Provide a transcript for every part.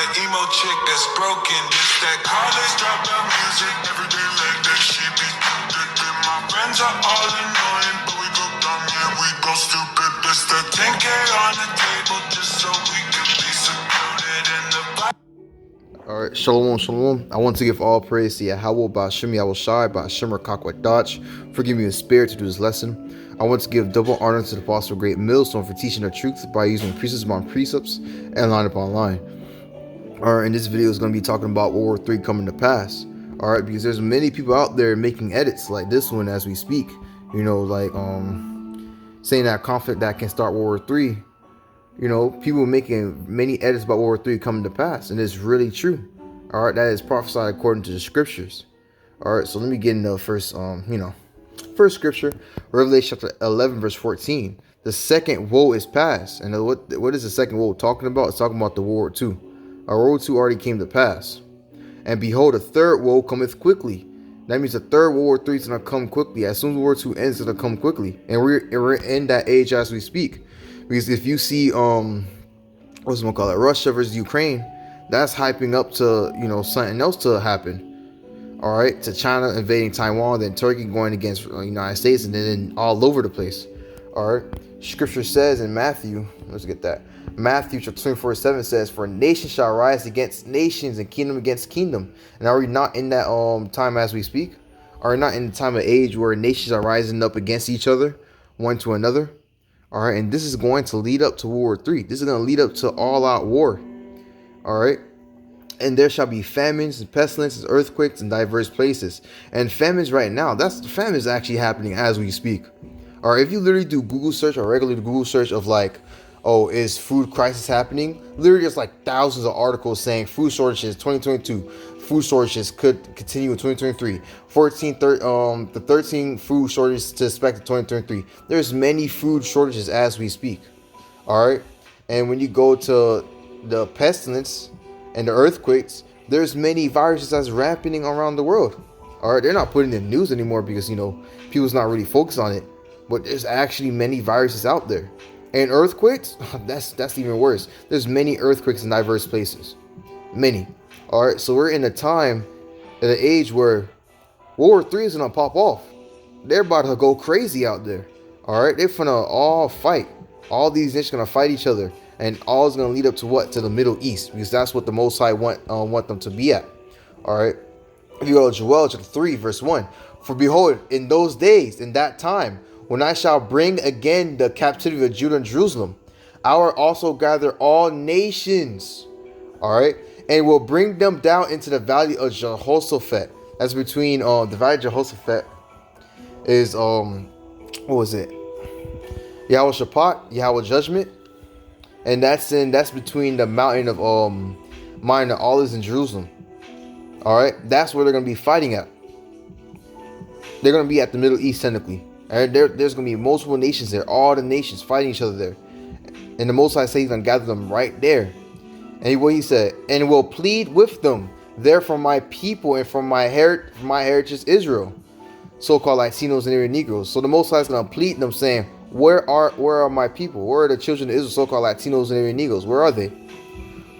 that emo chick that's broken. This that college dropout music. Every day like that shit be stupid. My friends are all annoying, but we go dumb, yeah, we go stupid. This the 10K on the table just so we can be secluded in the vibe. All right, shalom, shalom. I want to give all praise to Yahweh, Ba'Shem Yahushai, Ba'Shem Rakakwadach, for giving me the spirit to do this lesson. I want to give double honor to the Apostle Great Millstone for teaching the truth by using precepts upon precepts and line upon line. All right, and this video is going to be talking about World War III coming to pass. All right, because there's many people out there making edits like this one as we speak. You know, like saying that conflict that can start World War III. You know, people making many edits about World War III coming to pass, and it's really true. All right, that is prophesied according to the scriptures. All right, so let me get into the first, first scripture, Revelation chapter 11, verse 14. The second woe is past, and what is the second woe talking about? It's talking about the World War II. Our World War II already came to pass, and behold, a third woe cometh quickly. That means the third World War III is gonna come quickly. As soon as World War II ends, it's gonna come quickly, and we're in that age as we speak. Because if you see what's it call it, Russia versus Ukraine, that's hyping up to, you know, something else to happen. All right, to China invading Taiwan, then Turkey going against the United States, and then all over the place. All right, scripture says in Matthew, let's get that. Matthew chapter 24:7 says, "For nation shall rise against nations and kingdom against kingdom." And are we not in that time as we speak? Are we not in the time of age where nations are rising up against each other, one to another? All right, and this is going to lead up to World War III. This is going to lead up to all-out war. All right, and there shall be famines and pestilences, earthquakes in diverse places. And famines right now, famine is actually happening as we speak. All right, if you literally do Google search or regular Google search of like, oh, is food crisis happening? Literally, there's like thousands of articles saying food shortages 2022. Food shortages could continue in 2023. The 13 food shortages to expect in 2023. There's many food shortages as we speak. All right, and when you go to the pestilence and the earthquakes, there's many viruses that's ramping around the world. All right, they're not putting in the news anymore because people's not really focused on it. But there's actually many viruses out there. And earthquakes, that's even worse. There's many earthquakes in diverse places. Many. All right, so we're in a time, at an age where World War III is going to pop off. They're about to go crazy out there. All right, they're going to all fight. All these nations are going to fight each other. And all is going to lead up to what? To the Middle East. Because that's what the Most High want them to be at. All right. If you go to Joel chapter 3, verse 1. For behold, in those days, in that time, when I shall bring again the captivity of Judah and Jerusalem, I will also gather all nations, all right, and will bring them down into the valley of Jehoshaphat. That's between the valley of Jehoshaphat is what was it? Yahweh Shaphat, Yahweh Judgment, and that's between the mountain of Mine of Olives in Jerusalem. All right, that's where they're gonna be fighting at. They're gonna be at the Middle East technically. And there's going to be multiple nations there, all the nations fighting each other there. And the Most High says he's going to gather them right there. And what he said, and will plead with them there for my people and for my heritage Israel, so-called Latinos and Aryan Negroes. So the Most High is going to plead them saying, where are my people? Where are the children of Israel, so-called Latinos and Aryan Negroes? Where are they?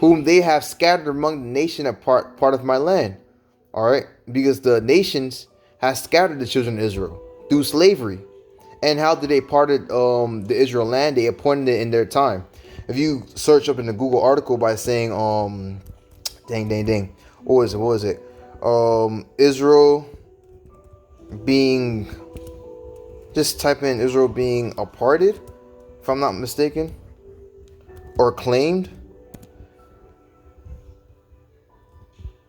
Whom they have scattered among the nation and part of my land. All right, because the nations have scattered the children of Israel through slavery. And how did they parted the Israel land? They appointed it in their time. If you search up in the Google article by saying what was it Israel being, just type in Israel being aparted, if I'm not mistaken, or claimed.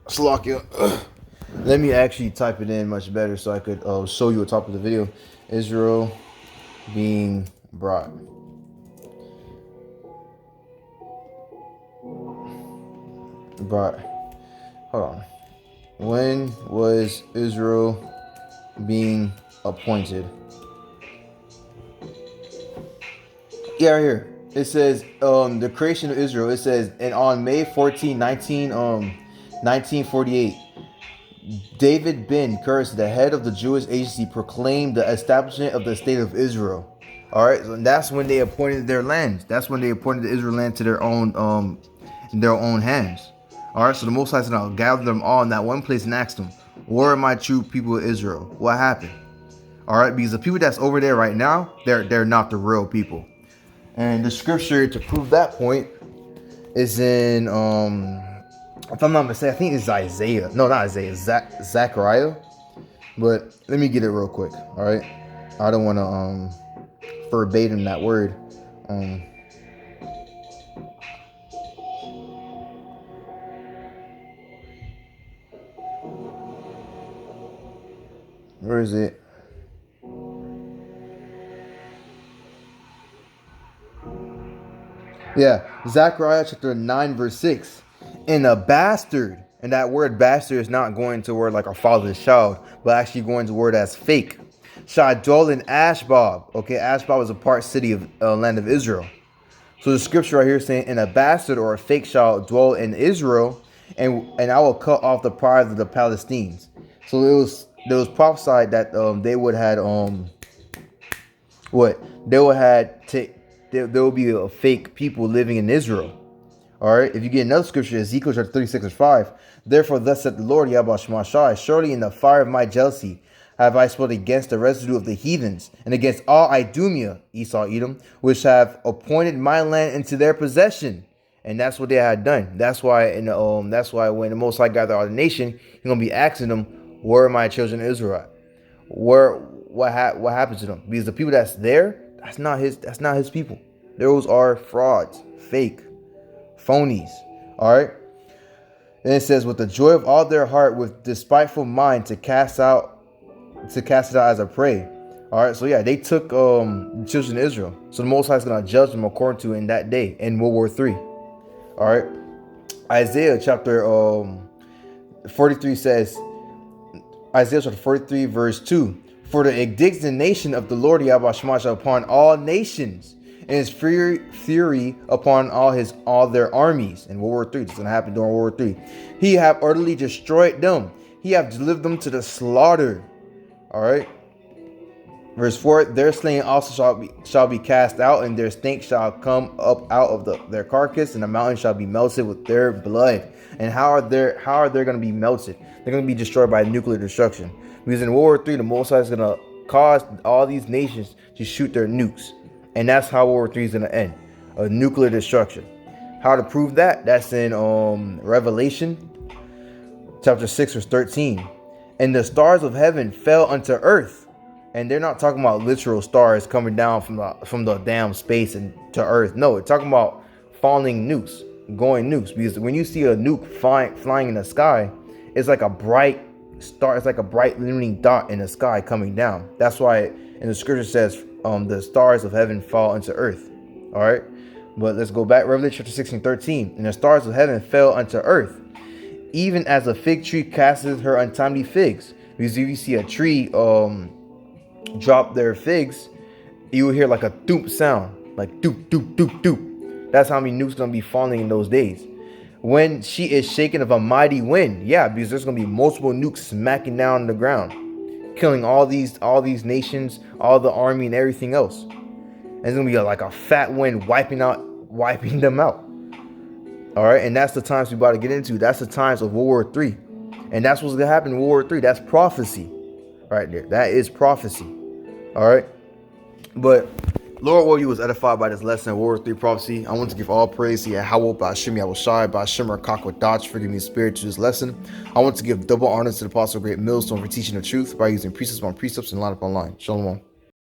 Slovakia. Let me actually type it in much better so I could show you at the top of the video. Israel being brought. Hold on. When was Israel being appointed? Yeah, right here. It says the creation of Israel. It says, and on May 14, 1948, David Ben Kurz, the head of the Jewish agency, proclaimed the establishment of the state of Israel. All right, so that's when they appointed their land. That's when they appointed the Israel land to their own hands. All right, so the Most High is going to gather them all in that one place and ask them, where are my true people of Israel? What happened? All right, because the people that's over there right now, they're not the real people. And the scripture to prove that point is in, if I'm not mistaken, I think it's Isaiah. No, not Isaiah, Zechariah. But let me get it real quick. All right, I don't want to verbatim that word. Where is it? Yeah, Zechariah chapter 9 verse 6. And a bastard, and that word bastard is not going to word like a father's child, but actually going to word as fake. Shall dwell in Ashbab. Okay, Ashbab is a part city of land of Israel. So the scripture right here is saying, and a bastard or a fake shall dwell in Israel, and I will cut off the pride of the Palestinians. So there was prophesied that they would had what they would had there will be a fake people living in Israel. All right. If you get another scripture, Ezekiel chapter 36 verse 5. Therefore, thus said the Lord, Yahweh Shemashai, surely in the fire of my jealousy have I spoken against the residue of the heathens, and against all Idumea, Esau, Edom, which have appointed my land into their possession. And that's what they had done. That's why that's why when the Most High gather all the nation, He's gonna be asking them, where are my children of Israel? What happens to them? Because the people that's there, that's not his people. Those are frauds, fake, phonies. All right. And it says, with the joy of all their heart, with despiteful mind, to cast it out as a prey. All right. So yeah, they took the children of Israel. So the Most High is gonna judge them according to in that day in World War III. All right. Isaiah chapter 43 says, Isaiah chapter 43 verse 2. For the indignation of the Lord Yahweh Shemashah upon all nations, and his fury upon all their armies. In World War III, this is gonna happen during World War III. He have utterly destroyed them. He have delivered them to the slaughter. All right. Verse 4, their slain also shall be cast out, and their stink shall come up out of their carcass, and the mountain shall be melted with their blood. And how are they going to be melted? They're going to be destroyed by nuclear destruction. Because in World War III, the Most High is going to cause all these nations to shoot their nukes. And that's how World War III is going to end. A nuclear destruction. How to prove that? That's in Revelation chapter 6 verse 13. And the stars of heaven fell unto earth. And they're not talking about literal stars coming down from the damn space and to earth. No, it's talking about falling nukes, going nukes. Because when you see a nuke flying in the sky, it's like a bright star. It's like a bright illuminating dot in the sky coming down. That's why in the scripture says the stars of heaven fall into earth. All right. But let's go back. Revelation chapter 16:13. And the stars of heaven fell unto earth, even as a fig tree casteth her untimely figs. Because if you see a tree drop their figs, you will hear like a doop sound, like doop doop doop doop. That's how many nukes gonna be falling in those days. When she is shaken of a mighty wind, yeah, because there's gonna be multiple nukes smacking down on the ground, killing all these nations, all the army and everything else. And it's gonna be like a fat wind wiping them out. All right, and that's the times we about to get into. That's the times of World War III, and that's what's gonna happen in World War III. That's prophecy, right there. That is prophecy. All right, but Lord, what you was edified by this lesson of World War III prophecy. I want to give all praise to Yahweh, Ba'ashim, Yahushai, Ba'ashim, Rakak, Dodge for giving me spirit to this lesson. I want to give double honors to the Apostle Great Millstone for teaching the truth by using precepts upon precepts and line upon line. Shalom.